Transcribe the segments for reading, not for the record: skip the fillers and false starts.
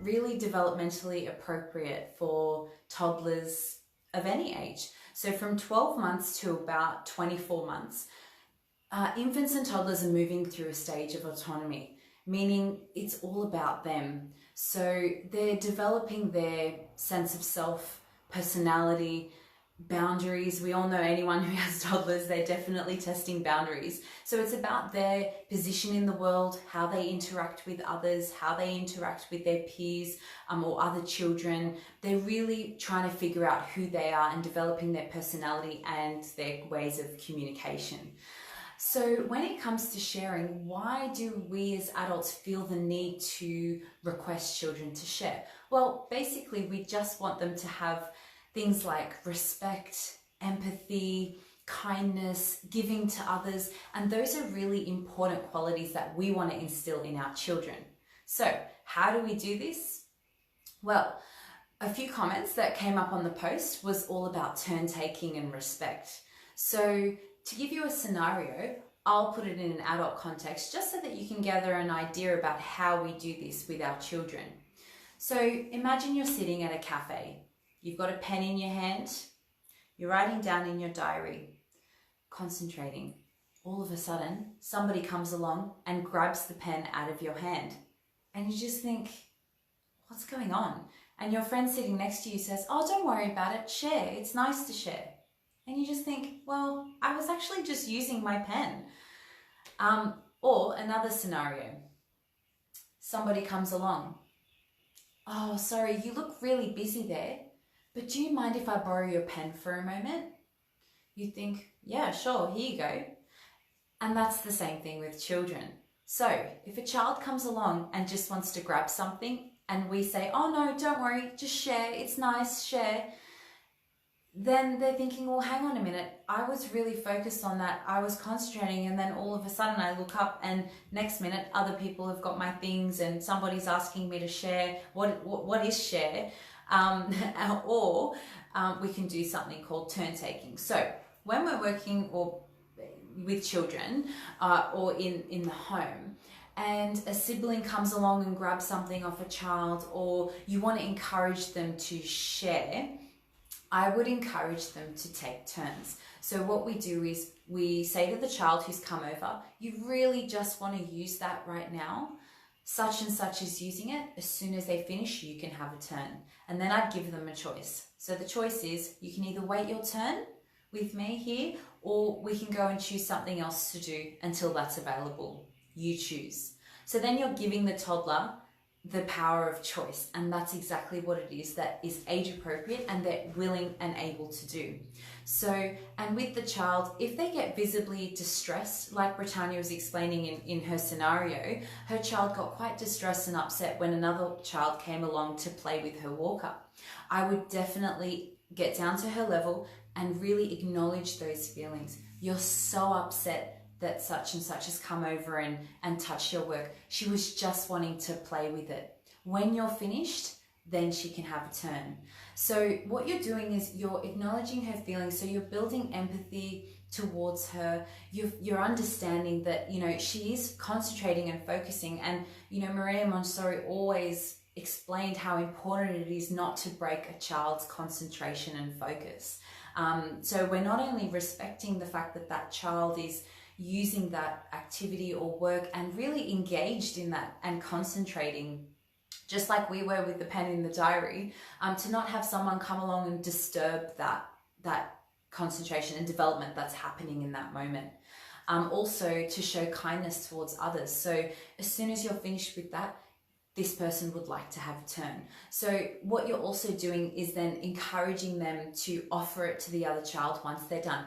really developmentally appropriate for toddlers of any age. So from 12 months to about 24 months, infants and toddlers are moving through a stage of autonomy, meaning it's all about them. So they're developing their sense of self, personality, boundaries. We all know anyone who has toddlers, they're definitely testing boundaries. So it's about their position in the world, how they interact with others, how they interact with their peers or other children. They're really trying to figure out who they are and developing their personality and their ways of communication. So when it comes to sharing, why do we as adults feel the need to request children to share? Well, basically, we just want them to have things like respect, empathy, kindness, giving to others, and those are really important qualities that we want to instill in our children. So how do we do this? Well, a few comments that came up on the post was all about turn taking and respect. So to give you a scenario, I'll put it in an adult context just so that you can gather an idea about how we do this with our children. So imagine you're sitting at a cafe. You've got a pen in your hand. You're writing down in your diary, concentrating. All of a sudden, somebody comes along and grabs the pen out of your hand. And you just think, what's going on? And your friend sitting next to you says, oh, don't worry about it. Share. It's nice to share. And you just think, well, I was actually just using my pen. Or another scenario, somebody comes along. Oh, sorry, you look really busy there, but do you mind if I borrow your pen for a moment? You think, yeah, sure, here you go. And that's the same thing with children. So if a child comes along and just wants to grab something and we say, oh no, don't worry, just share, it's nice, share. Then they're thinking, well, hang on a minute, I was really focused on that. I was concentrating, and then all of a sudden I look up and next minute other people have got my things and somebody's asking me to share. What is share? Or we can do something called turn taking. So when we're working with children or in the home, and a sibling comes along and grabs something off a child, or you want to encourage them to share, I would encourage them to take turns. So what we do is we say to the child who's come over, you really just want to use that right now? Such and such is using it. As soon as they finish, you can have a turn. And then I'd give them a choice. So the choice is you can either wait your turn with me here, or we can go and choose something else to do until that's available. You choose. So then you're giving the toddler the power of choice, and that's exactly what it is that is age appropriate and they're willing and able to do. So, and with the child, if they get visibly distressed, like Britannia was explaining in her scenario, her child got quite distressed and upset when another child came along to play with her walker. I would definitely get down to her level and really acknowledge those feelings. You're so upset that such and such has come over and touched your work. She was just wanting to play with it. When you're finished, then she can have a turn. So what you're doing is you're acknowledging her feelings. So you're building empathy towards her. You're understanding that, you know, she is concentrating and focusing. And, you know, Maria Montessori always explained how important it is not to break a child's concentration and focus. So we're not only respecting the fact that that child is using that activity or work and really engaged in that and concentrating, just like we were with the pen in the diary, to not have someone come along and disturb that concentration and development that's happening in that moment. Also to show kindness towards others. So as soon as you're finished with that, this person would like to have a turn. So what you're also doing is then encouraging them to offer it to the other child once they're done.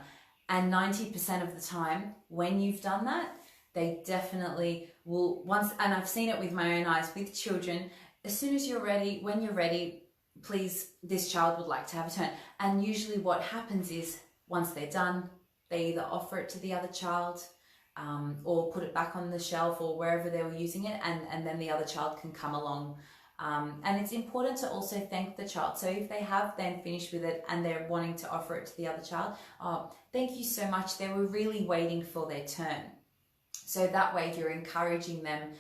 And 90% of the time, when you've done that, they definitely will and I've seen it with my own eyes with children, as soon as you're ready, when you're ready, please, this child would like to have a turn. And usually what happens is once they're done, they either offer it to the other child or put it back on the shelf or wherever they were using it, and then the other child can come along. And it's important to also thank the child. So if they have then finished with it and they're wanting to offer it to the other child, oh, thank you so much. They were really waiting for their turn. So that way you're encouraging them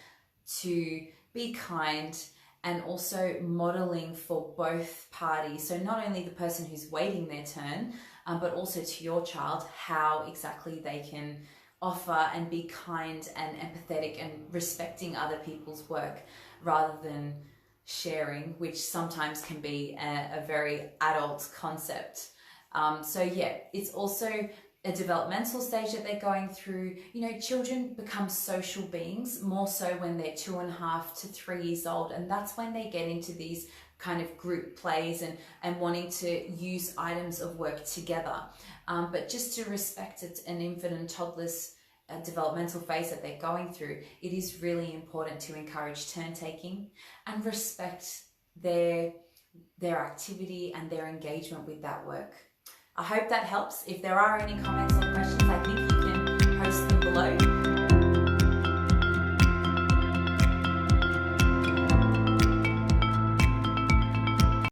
to be kind and also modeling for both parties. So not only the person who's waiting their turn, but also to your child, how exactly they can offer and be kind and empathetic and respecting other people's work rather than sharing, which sometimes can be a very adult concept. So yeah, it's also a developmental stage that they're going through. You know, children become social beings more so when they're 2.5 to 3 years old, and that's when they get into these kind of group plays and wanting to use items of work together. But just to respect an infant and toddler's developmental phase that they're going through, it is really important to encourage turn taking and respect their activity and their engagement with that work. I hope that helps. If there are any comments or questions, I think